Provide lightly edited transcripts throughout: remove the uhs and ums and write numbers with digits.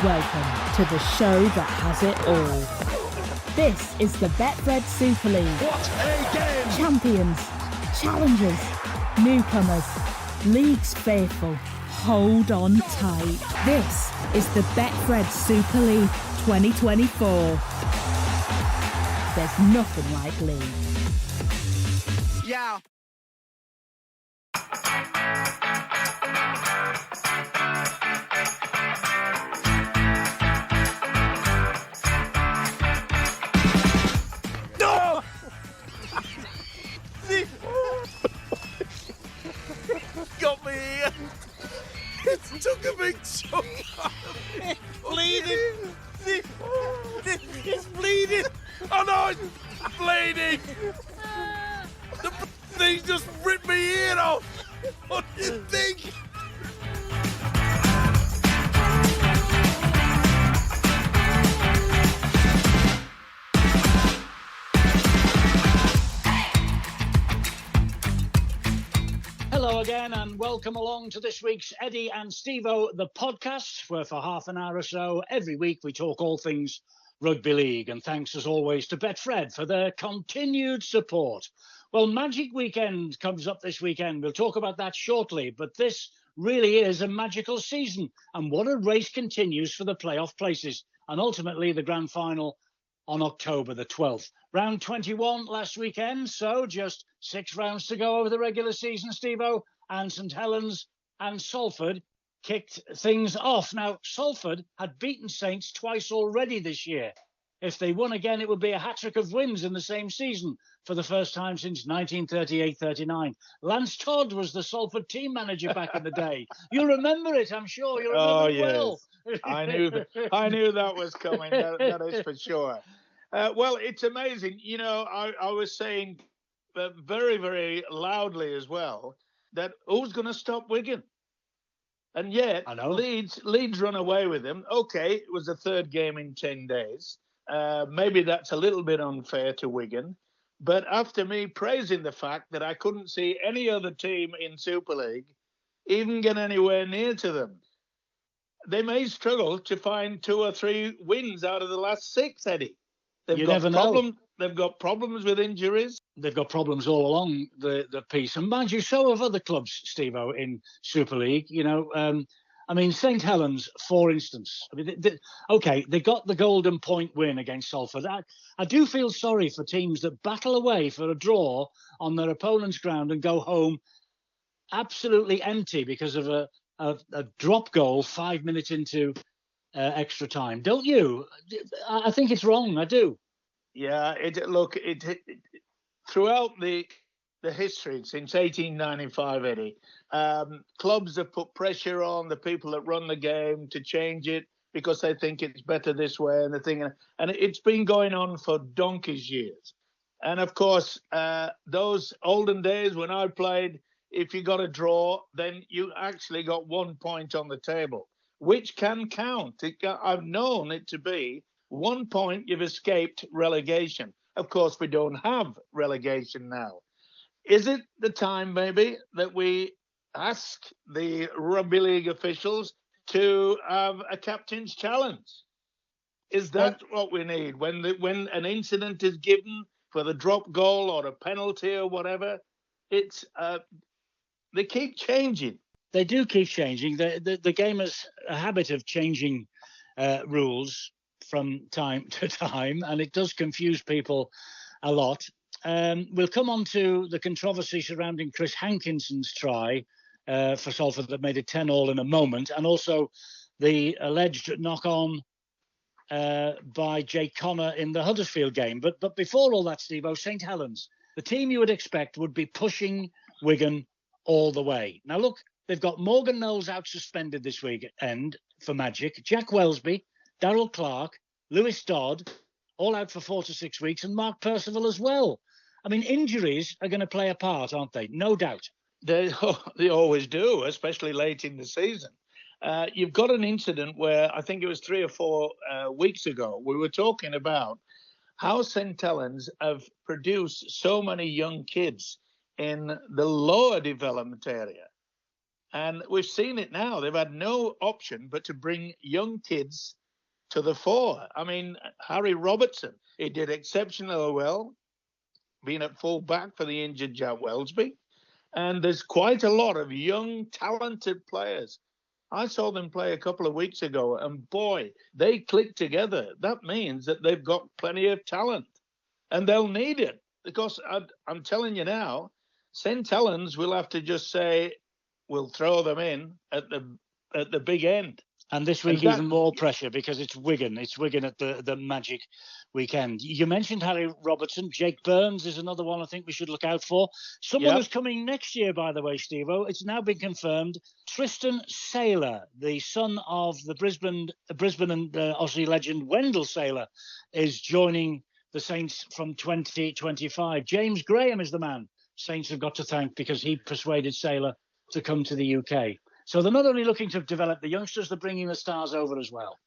Welcome to the show that has it all. This is the Betfred Super League. What a game! Champions, challengers, newcomers, leagues faithful. Hold on tight. This is the Betfred Super League 2024. There's nothing like Leeds. Yeah. No! Got me here. It took a big chunk out of me. Bleeding. It's bleeding. Oh no, it's bleeding. The thing just ripped me ear off. What do you think? Hello again and welcome along to this week's Eddie and Stevo, the podcast, where for half an hour or so every week we talk all things rugby league. And thanks as always to Betfred for their continued support. Well, Magic Weekend comes up this weekend. We'll talk about that shortly, but this really is a magical season. And what a race continues for the playoff places and ultimately the grand final on October the 12th. Round 21 last weekend, so just 6 rounds to go over the regular season, Stevo, and St Helens and Salford kicked things off. Now, Salford had beaten Saints twice already this year. If they won again, it would be a hat-trick of wins in the same season for the first time since 1938-39. Lance Todd was the Salford team manager back in the day. You remember it, I'm sure. You remember it well. I knew that was coming. That is for sure. Well, it's amazing. You know, I was saying very, very loudly as well that who's going to stop Wigan? And yet, Leeds run away with them. Okay, it was the third game in 10 days. Maybe that's a little bit unfair to Wigan. But after me praising the fact that I couldn't see any other team in Super League even get anywhere near to them, they may struggle to find 2 or 3 wins out of the last 6, Eddie. They've got problems with injuries. They've got problems all along the piece. And mind you, so have other clubs, Stevo, in Super League. You know, I mean, St Helens, for instance. I mean, they got the golden point win against Salford. I do feel sorry for teams that battle away for a draw on their opponent's ground and go home absolutely empty because of a drop goal 5 minutes into extra time. Don't you? I think it's wrong. I do. Yeah. Throughout the history since 1895, Eddie, clubs have put pressure on the people that run the game to change it because they think it's better this way and it's been going on for donkey's years. And of course, those olden days when I played, if you got a draw, then you actually got 1 point on the table, which can count. I've known it to be 1 point, you've escaped relegation. Of course, we don't have relegation now. Is it the time, maybe, that we ask the rugby league officials to have a captain's challenge? Is that what we need? When an incident is given for the drop goal or a penalty or whatever, it's they keep changing. They do keep changing. The game has a habit of changing rules from time to time, and it does confuse people a lot. We'll come on to the controversy surrounding Chris Hankinson's try for Salford that made it 10-all in a moment, and also the alleged knock-on by Jake Connor in the Huddersfield game. But before all that, Stevo, St Helens, the team you would expect would be pushing Wigan all the way. Now, look, they've got Morgan Knowles out suspended this weekend for Magic, Jack Wellesby, Darryl Clark, Lewis Dodd, all out for 4 to 6 weeks, and Mark Percival as well. I mean, injuries are going to play a part, aren't they? No doubt. They always do, especially late in the season. You've got an incident where I think it was 3 or 4 weeks ago, we were talking about how St Helens have produced so many young kids in the lower development area. And we've seen it now. They've had no option but to bring young kids to the fore. I mean, Harry Robertson, he did exceptionally well, being at full back for the injured Jack Welsby. And there's quite a lot of young, talented players. I saw them play a couple of weeks ago, and boy, they click together. That means that they've got plenty of talent, and they'll need it. Because I'm telling you now, St. Helens will have to just say, we'll throw them in at the big end. And this week, even more pressure because it's Wigan. It's Wigan at the Magic weekend. You mentioned Harry Robertson. Jake Burns is another one I think we should look out for. Someone who's coming next year, by the way, Stevo. It's now been confirmed. Tristan Saylor, the son of the Brisbane and Aussie legend Wendell Saylor, is joining the Saints from 2025. James Graham is the man Saints have got to thank because he persuaded Saylor to come to the UK. So they're not only looking to develop the youngsters, they're bringing the stars over as well.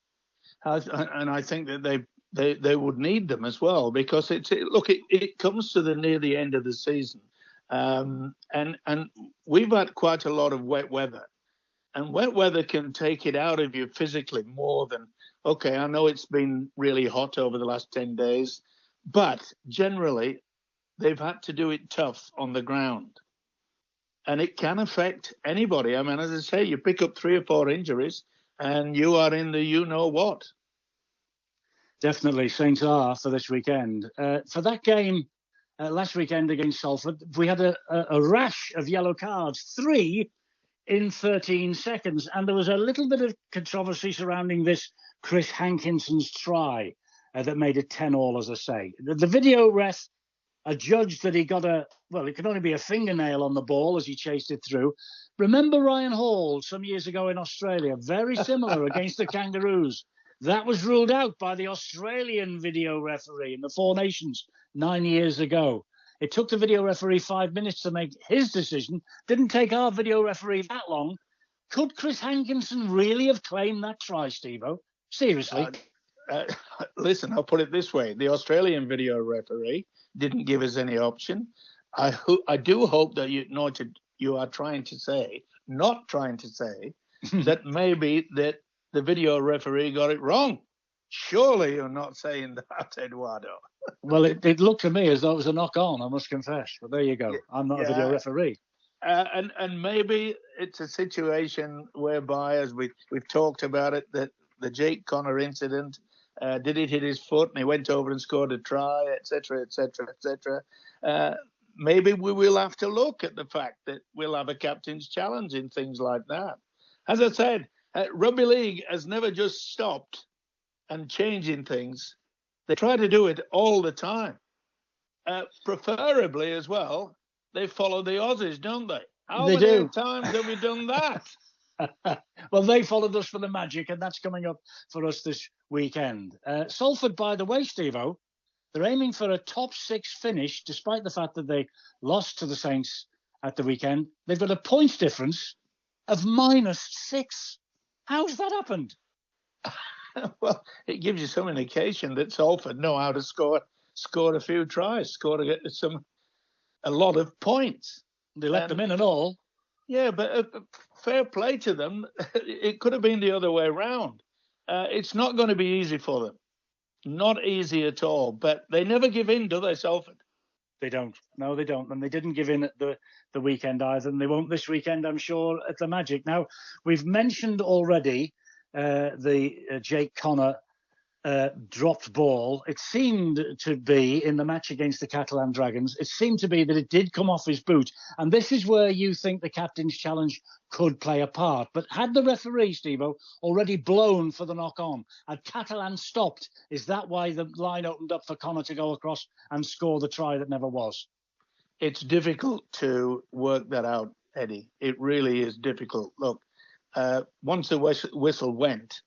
And I think that they would need them as well because it comes to near the end of the season, and we've had quite a lot of wet weather, and wet weather can take it out of you physically more than okay. I know it's been really hot over the last 10 days, but generally they've had to do it tough on the ground. And it can affect anybody. I mean, as I say, you pick up 3 or 4 injuries and you are in the you-know-what. Definitely, Saints are for this weekend. For that game last weekend against Salford, we had a rash of yellow cards, 3 in 13 seconds. And there was a little bit of controversy surrounding this Chris Hankinson's try that made it 10-all, as I say. The video ref adjudged that he got it could only be a fingernail on the ball as he chased it through. Remember Ryan Hall some years ago in Australia, very similar against the Kangaroos. That was ruled out by the Australian video referee in the Four Nations 9 years ago. It took the video referee 5 minutes to make his decision. Didn't take our video referee that long. Could Chris Hankinson really have claimed that try, Stevo? Seriously? Listen, I'll put it this way. The Australian video referee didn't give us any option. I do hope that you are trying to say, not trying to say, that maybe that the video referee got it wrong. Surely you're not saying that, Eduardo. Well, it looked to me as though it was a knock-on, I must confess. But there you go. I'm not a video referee. And maybe it's a situation whereby, as we've talked about it, that the Jake Connor incident, did it hit his foot and he went over and scored a try, etc., etc., etc. Maybe we will have to look at the fact that we'll have a captain's challenge in things like that. As I said, rugby league has never just stopped and changing things. They try to do it all the time. Preferably as well, they follow the Aussies, don't they? How many times have we done that? Well, they followed us for the Magic, and that's coming up for us this weekend. Salford, by the way, Stevo, they're aiming for a top 6 finish, despite the fact that they lost to the Saints at the weekend. They've got a points difference of -6. How's that happened? Well, it gives you some indication that Salford know how to score a few tries, a lot of points. They let them in and all. Yeah, but fair play to them. It could have been the other way around. It's not going to be easy for them. Not easy at all. But they never give in, do they, Salford? They don't. No, they don't. And they didn't give in at the weekend either. And they won't this weekend, I'm sure, at the Magic. Now, we've mentioned already the Jake Connor dropped ball. It seemed to be in the match against the Catalan Dragons. It seemed to be that it did come off his boot. And this is where you think the captain's challenge could play a part. But had the referee, Stevo, already blown for the knock-on? Had Catalan stopped? Is that why the line opened up for Connor to go across and score the try that never was? It's difficult to work that out, Eddie. It really is difficult. Look, once the whistle went,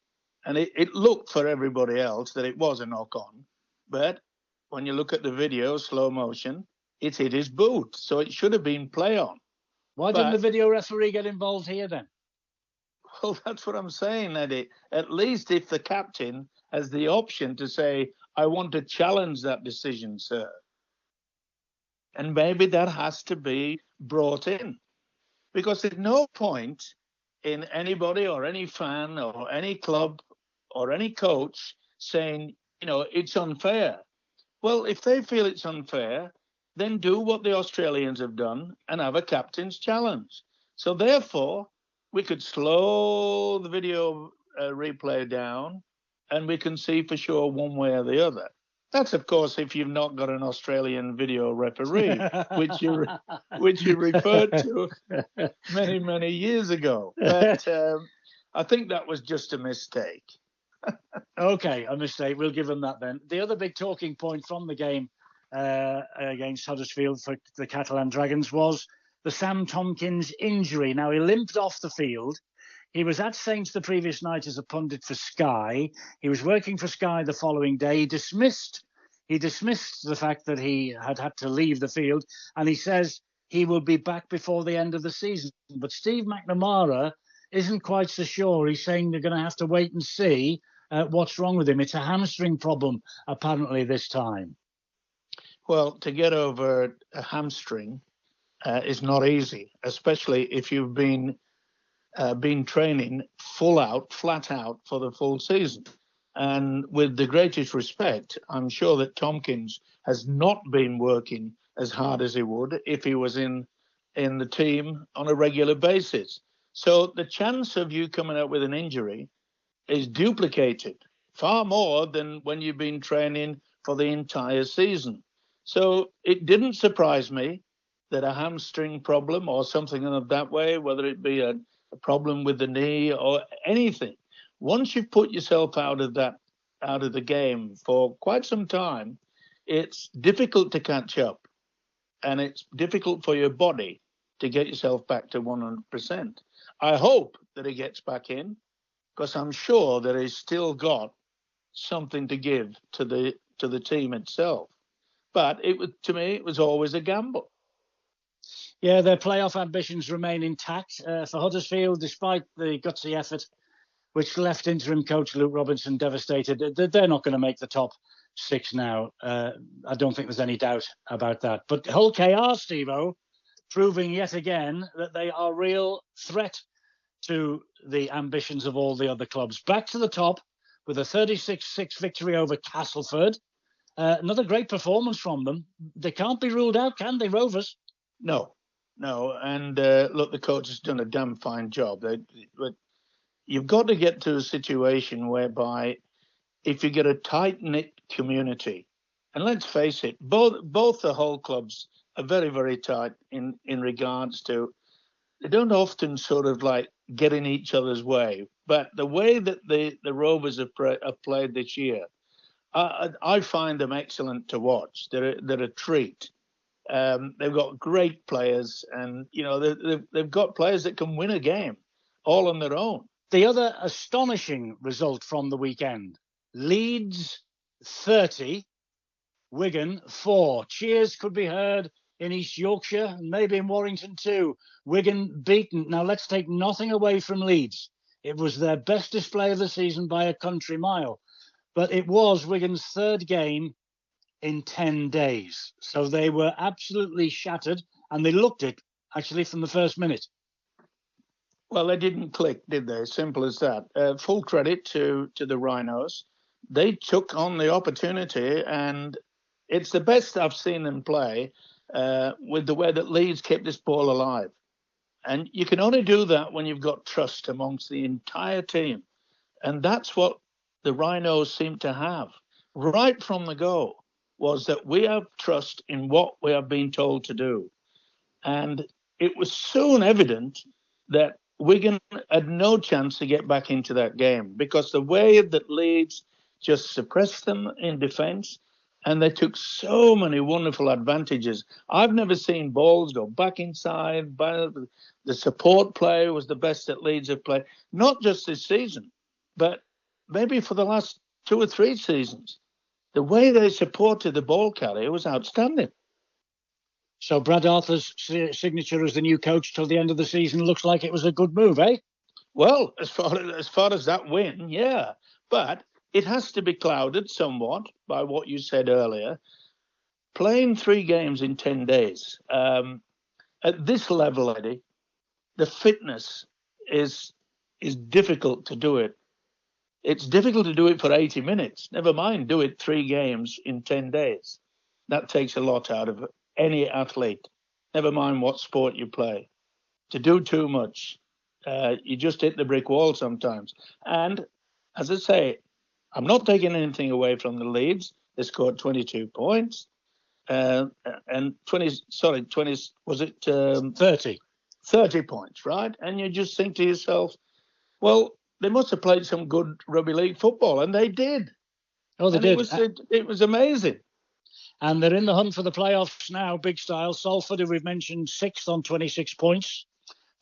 and it looked for everybody else that it was a knock-on. But when you look at the video, slow motion, it hit his boot. So it should have been play on. Why didn't the video referee get involved here then? Well, that's what I'm saying, Eddie. At least if the captain has the option to say, I want to challenge that decision, sir. And maybe that has to be brought in. because there's no point in anybody or any fan or any club or any coach saying, it's unfair. Well, if they feel it's unfair, then do what the Australians have done and have a captain's challenge. So therefore, we could slow the video replay down and we can see for sure one way or the other. That's, of course, if you've not got an Australian video referee, which you referred to many, many years ago. But I think that was just a mistake. Okay, a mistake. We'll give them that then. The other big talking point from the game against Huddersfield for the Catalan Dragons was the Sam Tompkins injury. Now, he limped off the field. He was at Saints the previous night as a pundit for Sky. He was working for Sky the following day. He dismissed the fact that he had to leave the field, and he says he will be back before the end of the season. But Steve McNamara isn't quite so sure. He's saying they're going to have to wait and see what's wrong with him. It's a hamstring problem, apparently, this time. Well, to get over a hamstring is not easy, especially if you've been training flat out for the full season. And with the greatest respect, I'm sure that Tompkins has not been working as hard as he would if he was in the team on a regular basis. So the chance of you coming out with an injury is duplicated far more than when you've been training for the entire season. So it didn't surprise me that a hamstring problem or something of that way, whether it be a problem with the knee or anything, once you've put yourself out of the game for quite some time, it's difficult to catch up, and it's difficult for your body to get yourself back to 100%. I hope that he gets back in, because I'm sure that he's still got something to give to the team itself. But to me, it was always a gamble. Yeah, their playoff ambitions remain intact for Huddersfield, despite the gutsy effort, which left interim coach Luke Robinson devastated. They're not going to make the top six now. I don't think there's any doubt about that. But Hull KR, Stevo, proving yet again that they are a real threat to the ambitions of all the other clubs. Back to the top with a 36-6 victory over Castleford. Another great performance from them. They can't be ruled out, can they, Rovers? No. And look, the coach has done a damn fine job. But you've got to get to a situation whereby if you get a tight-knit community, and let's face it, both the whole clubs are very, very tight in regards to, they don't often sort of like get in each other's way. But the way that the Rovers have played this year, I find them excellent to watch. They're a treat. They've got great players, and they've got players that can win a game all on their own. The other astonishing result from the weekend: Leeds 30, Wigan 4. Cheers could be heard in East Yorkshire and maybe in Warrington too. Wigan beaten. Now let's take nothing away from Leeds. It was their best display of the season by a country mile, but it was Wigan's third game in 10 days. So they were absolutely shattered, and they looked it actually from the first minute. Well, they didn't click, did they? Simple as that. Full credit to the Rhinos. They took on the opportunity, and it's the best I've seen them play with the way that Leeds kept this ball alive. And you can only do that when you've got trust amongst the entire team. And that's what the Rhinos seem to have right from the go, was that we have trust in what we have been told to do. And it was soon evident that Wigan had no chance to get back into that game, because the way that Leeds just suppressed them in defence, and they took so many wonderful advantages. I've never seen balls go back inside. The support play was the best that Leeds have played, not just this season, but maybe for the last 2 or 3 seasons. The way they supported the ball carrier was outstanding. So Brad Arthur's signature as the new coach till the end of the season looks like it was a good move, eh? Well, as far as that win, yeah. But it has to be clouded somewhat by what you said earlier. Playing 3 games in 10 days, at this level, Eddie, the fitness is difficult to do it. It's difficult to do it for 80 minutes. Never mind, do it 3 games in 10 days. That takes a lot out of any athlete. Never mind what sport you play. To do too much, you just hit the brick wall sometimes. And as I say, I'm not taking anything away from the Leeds. They scored 22 points. And 20, was it 30. 30 points, right? And you just think to yourself, well, they must have played some good rugby league football, and they did. Oh, they did. It was amazing. And they're in the hunt for the playoffs now, big style. Salford, who we've mentioned, 6th on 26 points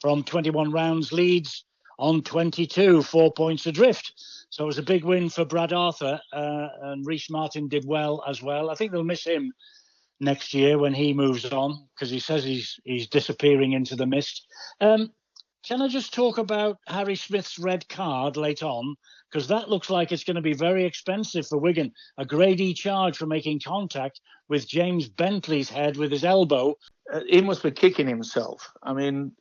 from 21 rounds. Leeds on 22, 4 points adrift. So it was a big win for Brad Arthur, and Rhys Martin did well as well. I think they'll miss him next year when he moves on, because he says he's disappearing into the mist. Can I just talk about Harry Smith's red card late on? Because that looks like it's going to be very expensive for Wigan. A Grade E charge for making contact with James Bentley's head with his elbow. He must be kicking himself. I mean,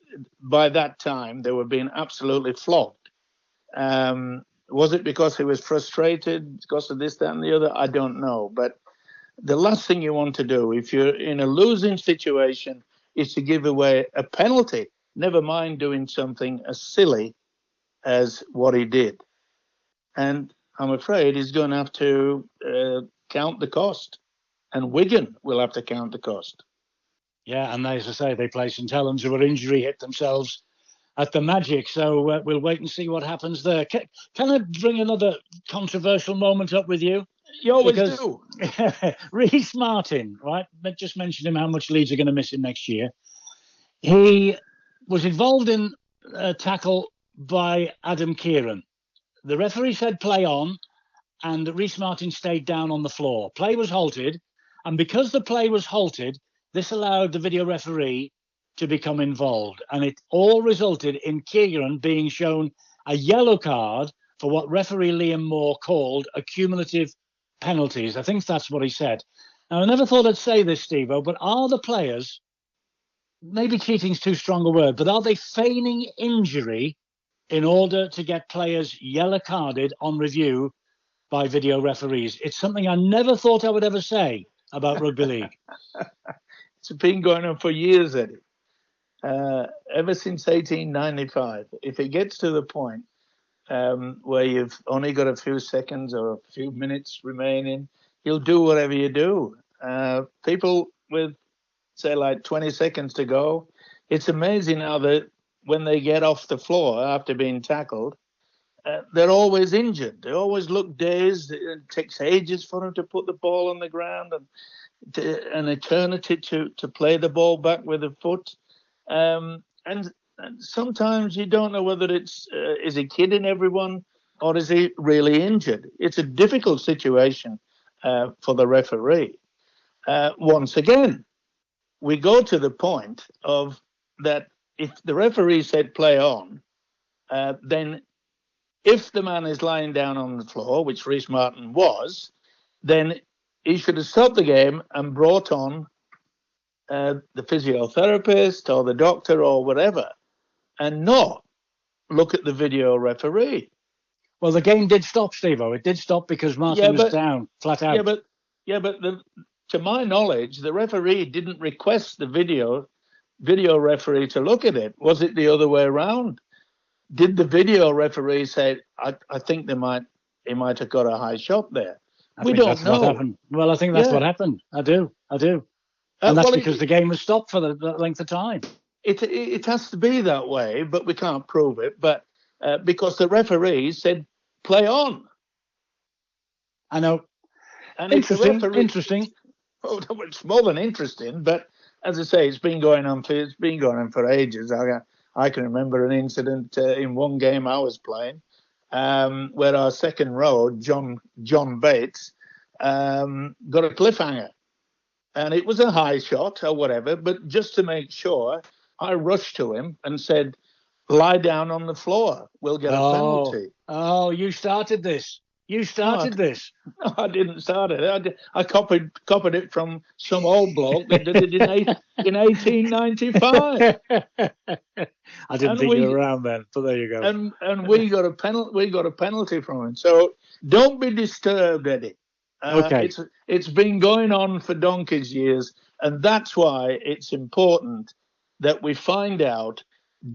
by that time, they were being absolutely flogged. Was it because he was frustrated, because of this, that, and the other? I don't know. But the last thing you want to do, if you're in a losing situation, is to give away a penalty. Never mind doing something as silly as what he did. And I'm afraid he's going to have to count the cost. And Wigan will have to count the cost. Yeah, and as I say, they play St Helens, who were injury hit themselves at the Magic. So we'll wait and see what happens there. Can I bring another controversial moment up with you? You always do. Rhys Martin, right? Just mentioned him how much Leeds are going to miss him next year. He was involved in a tackle by Adam Kieran. The referee said play on, and Rhys Martin stayed down on the floor. Play was halted, and because the play was halted, this allowed the video referee to become involved. And it all resulted in Kieran being shown a yellow card for what referee Liam Moore called accumulative penalties. I think that's what he said. Now, I never thought I'd say this, Stevo, but are the players, maybe cheating's too strong a word, but are they feigning injury in order to get players yellow carded on review by video referees? It's something I never thought I would ever say about rugby league. It's been going on for years, Eddie. Ever since 1895. If it gets to the point where you've only got a few seconds or a few minutes remaining, you'll do whatever you do. People with, say, like 20 seconds to go, it's amazing how when they get off the floor after being tackled, they're always injured. They always look dazed. It takes ages for them to put the ball on the ground and an eternity to play the ball back with a foot. And sometimes you don't know whether is he kidding everyone or is he really injured? It's a difficult situation for the referee. Once again, we go to the point of that if the referee said play on, then if the man is lying down on the floor, which Rhys Martin was, then he should have stopped the game and brought on the physiotherapist or the doctor or whatever, and not look at the video referee. Well, the game did stop, Stevo. It did stop because Martin was down, flat out. But to my knowledge, the referee didn't request the video referee to look at it. Was it the other way around? Did the video referee say, I think he might have got a high shot there? We don't know. What happened. Well, I think that's what happened. I do. And that's because the game was stopped for the length of time. It has to be that way, but we can't prove it. But because the referee said, play on. I know. And Interesting. Oh, it's more than interesting, but as I say, it's been going on for ages. I can remember an incident in one game I was playing where our second row, John Bates, got a cliffhanger. And it was a high shot or whatever, but just to make sure, I rushed to him and said, lie down on the floor. We'll get a penalty. Oh, you started this. You started this. No, I didn't start it. I copied it from some old bloke that did it in 1895. I didn't think you were around then, but there you go. And we got a penalty. We got a penalty from him. So don't be disturbed, Eddie. Okay. It's been going on for donkey's years, and that's why it's important that we find out: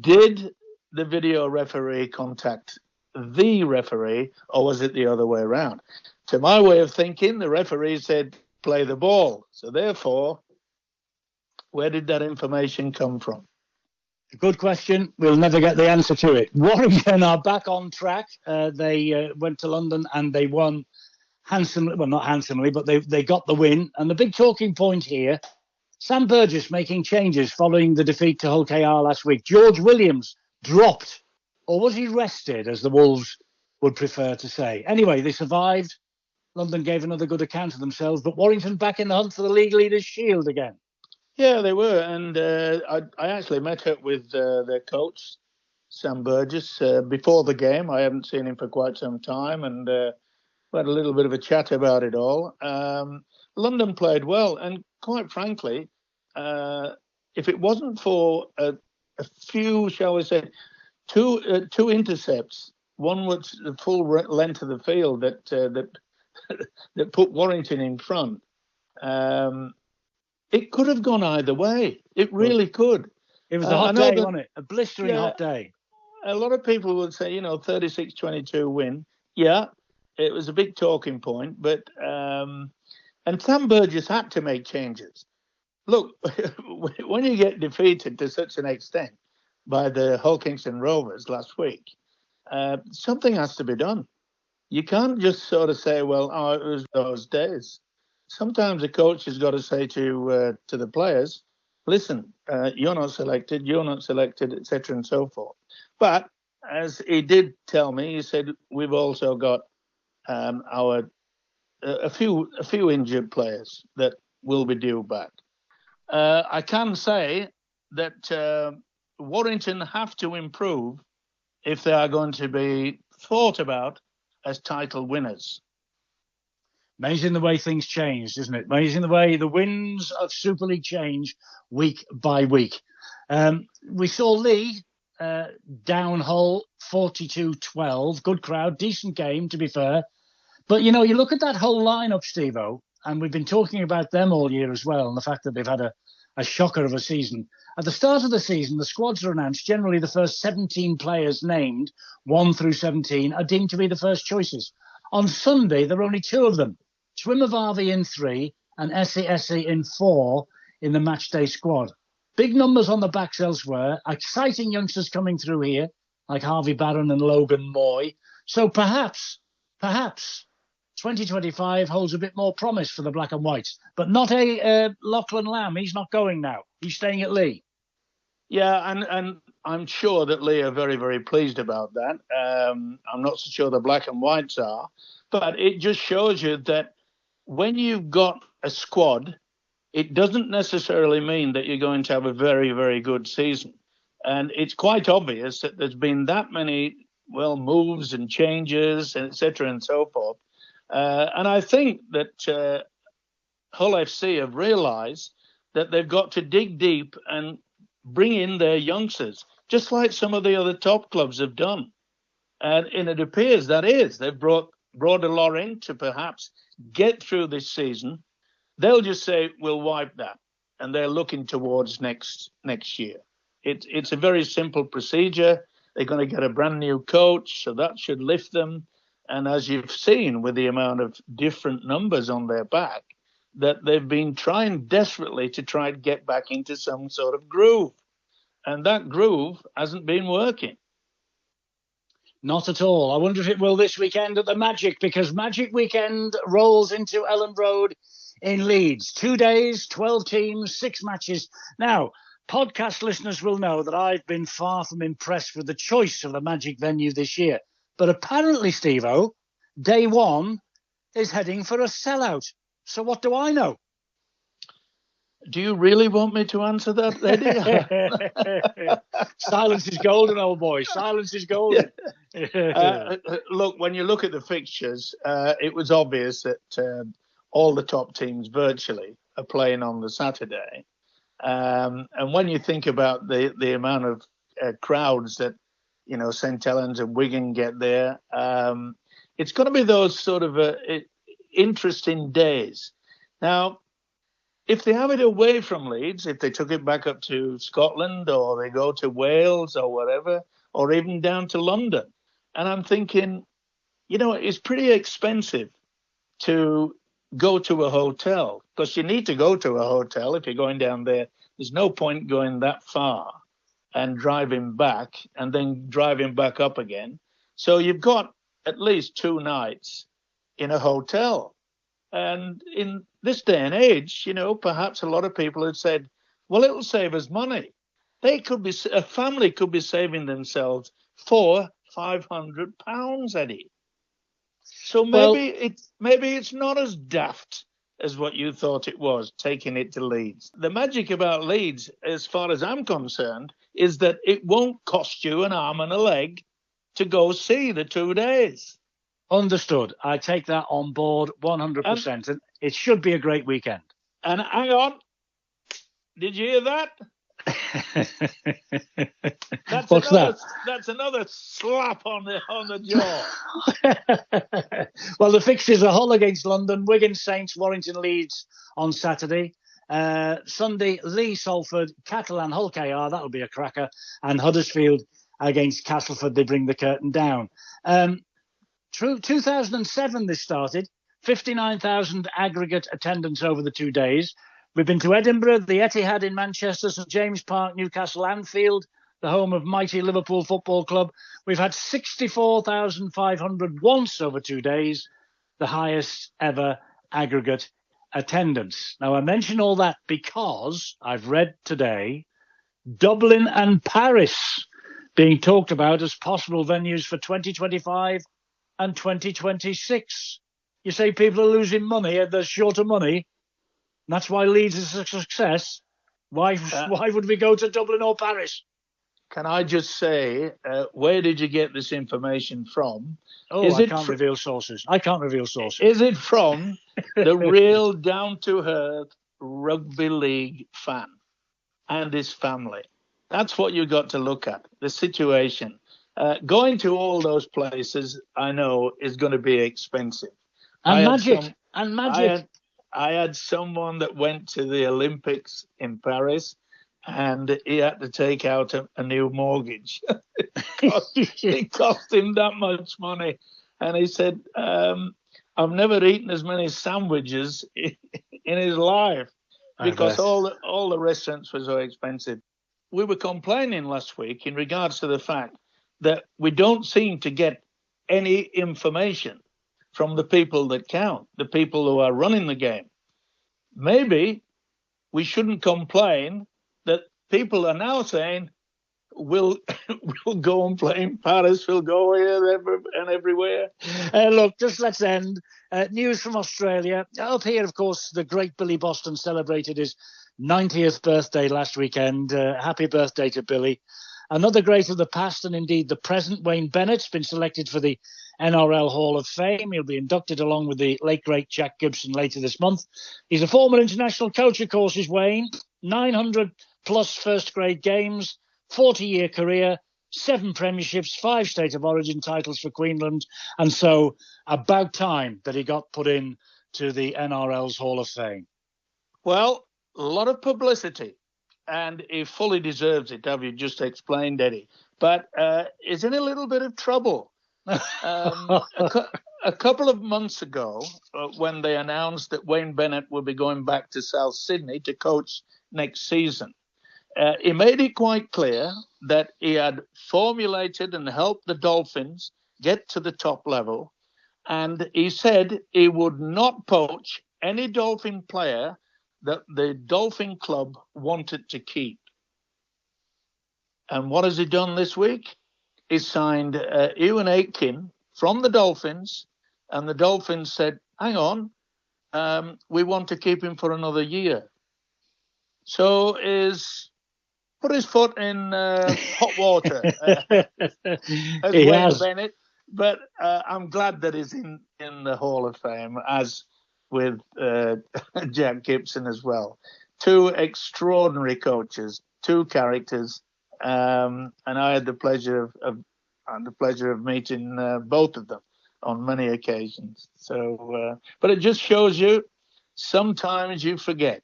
did the video referee contact the referee, or was it the other way around? To my way of thinking, the referee said play the ball. So therefore, where did that information come from? Good question. We'll never get the answer to it. Warrington are back on track. They went to London and they won handsomely. Well, not handsomely, but they got the win. And the big talking point here, Sam Burgess making changes following the defeat to Hull KR last week. George Williams dropped, or was he rested, as the Wolves would prefer to say. Anyway, they survived. London gave another good account of themselves, but Warrington back in the hunt for the League Leaders' Shield again. Yeah, they were, and I actually met up with their coach, Sam Burgess, before the game. I haven't seen him for quite some time, and we had a little bit of a chat about it all. London played well, and quite frankly, if it wasn't for a few, shall we say, two intercepts, one was the full length of the field that put Warrington in front. It could have gone either way. It really could. It was a hot day, wasn't it? A blistering hot day. A lot of people would say, 36-22 win. Yeah, it was a big talking point. But and Sam Burgess had to make changes. Look, when you get defeated to such an extent by the Hull Kingston Rovers last week, something has to be done. You can't just sort of say, well, it was those days. Sometimes a coach has got to say to the players, listen, you're not selected, etc., and so forth. But as he did tell me, he said we've also got a few injured players that will be due back. I can say that Warrington have to improve if they are going to be thought about as title winners. Amazing the way things changed, isn't it? Amazing the way the winds of Super League change week by week. We saw Lee down Hull 42-12. Good crowd, decent game, to be fair. But, you look at that whole lineup, Stevo, and we've been talking about them all year as well, and the fact that they've had a shocker of a season. At the start of the season, the squads are announced. Generally, the first 17 players named, 1 through 17, are deemed to be the first choices. On Sunday, there are only 2 of them. Twimavavi in 3 and Essie in 4 in the matchday squad. Big numbers on the backs elsewhere. Exciting youngsters coming through here, like Harvey Barron and Logan Moy. So perhaps 2025 holds a bit more promise for the Black and Whites. But not Lachlan Lamb. He's not going now. He's staying at Lee. Yeah, and I'm sure that Lee are very, very pleased about that. I'm not so sure the Black and Whites are. But it just shows you that when you've got a squad, it doesn't necessarily mean that you're going to have a very, very good season. And it's quite obvious that there's been that many, moves and changes, etc., and so forth. And I think that Hull FC have realised that they've got to dig deep and bring in their youngsters, just like some of the other top clubs have done. And it appears they've brought a lot in to perhaps get through this season. They'll just say, we'll wipe that. And they're looking towards next year. It's a very simple procedure. They're going to get a brand new coach, so that should lift them. And as you've seen with the amount of different numbers on their back, that they've been trying desperately to try and get back into some sort of groove. And that groove hasn't been working. Not at all. I wonder if it will this weekend at the Magic, because Magic Weekend rolls into Elland Road in Leeds. 2 days, 12 teams, 6 matches. Now, podcast listeners will know that I've been far from impressed with the choice of the Magic venue this year. But apparently, Stevo, day 1 is heading for a sellout. So what do I know? Do you really want me to answer that, Eddie? Silence is golden, old boy. Silence is golden. Look, when you look at the fixtures, it was obvious that all the top teams virtually are playing on the Saturday. And when you think about the amount of crowds that, St. Helens and Wigan get there, it's going to be those sort of interesting days. Now, if they have it away from Leeds, if they took it back up to Scotland or they go to Wales or whatever, or even down to London, and I'm thinking, it's pretty expensive to go to a hotel, because you need to go to a hotel if you're going down there. There's no point going that far and driving back and then driving back up again. So you've got at least 2 nights in a hotel. And in this day and age, perhaps a lot of people had said, well, it'll save us money. A family could be saving themselves £400-500, Eddie. So maybe it's not as daft as what you thought it was, taking it to Leeds. The magic about Leeds, as far as I'm concerned, is that it won't cost you an arm and a leg to go see the 2 days. Understood. I take that on board 100%. And it should be a great weekend. And hang on. Did you hear that? What's that? That's another slap on the jaw. Well, the fixtures are Hull against London, Wigan, Saints, Warrington, Leeds on Saturday. Sunday, Lee, Salford, Catalan, Hull KR. That'll be a cracker. And Huddersfield against Castleford. They bring the curtain down. 2007 this started. 59,000 aggregate attendance over the 2 days. We've been to Edinburgh, the Etihad in Manchester, St James Park, Newcastle, Anfield, the home of mighty Liverpool Football Club. We've had 64,500 once over 2 days, the highest ever aggregate attendance. Now, I mention all that because I've read today Dublin and Paris being talked about as possible venues for 2025 and 2026. You say people are losing money, they're short of money. That's why Leeds is a success. Why would we go to Dublin or Paris? Can I just say, where did you get this information from? I can't reveal sources. Is it from the real down-to-earth rugby league fan and his family? That's what you've got to look at, the situation. Going to all those places, I know, is going to be expensive. Magic. I had someone that went to the Olympics in Paris, and he had to take out a new mortgage. It cost him that much money. And he said, I've never eaten as many sandwiches in his life because all the restaurants were so expensive. We were complaining last week in regards to the fact that we don't seem to get any information from the people that count, the people who are running the game. Maybe we shouldn't complain that people are now saying, we'll go and play in Paris, we'll go here and everywhere. Look, just let's end. News from Australia. Up here, of course, the great Billy Boston celebrated his 90th birthday last weekend. Happy birthday to Billy. Another great of the past and indeed the present, Wayne Bennett's been selected for the NRL Hall of Fame. He'll be inducted along with the late, great Jack Gibson later this month. He's a former international coach, of course, is Wayne. 900 plus first grade games, 40-year career, 7 premierships, 5 state of origin titles for Queensland. And so about time that he got put in to the NRL's Hall of Fame. Well, a lot of publicity. And he fully deserves it, have you just explained, Eddie. But he's in a little bit of trouble. A couple of months ago, when they announced that Wayne Bennett would be going back to South Sydney to coach next season, he made it quite clear that he had formulated and helped the Dolphins get to the top level. And he said he would not poach any Dolphin player that the Dolphin club wanted to keep. And what has he done this week? He signed Ewan Aitken from the Dolphins, and the Dolphins said, hang on, we want to keep him for another year. So put his foot in hot water, as He Wayne has. Bennett. But I'm glad that he's in the Hall of Fame, as with Jack Gibson as well. Two extraordinary coaches, two characters, and I had the pleasure of meeting both of them on many occasions. So, but it just shows you sometimes you forget.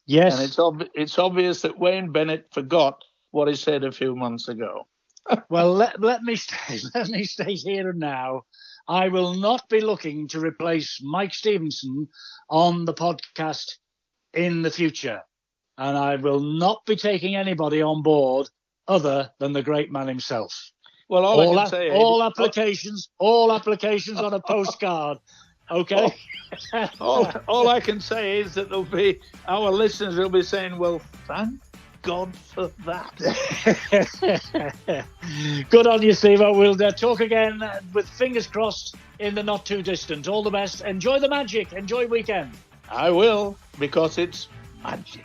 Yes. And it's obvious that Wayne Bennett forgot what he said a few months ago. Well, let me state here and now, I will not be looking to replace Mike Stevenson on the podcast in the future. And I will not be taking anybody on board other than the great man himself. Well, all applications on a postcard. Okay. All I can say is that our listeners will be saying, well, thank God for that. Good on you, Stevo. We'll talk again with fingers crossed in the not too distant. All the best. Enjoy the magic. Enjoy weekend. I will, because it's magic.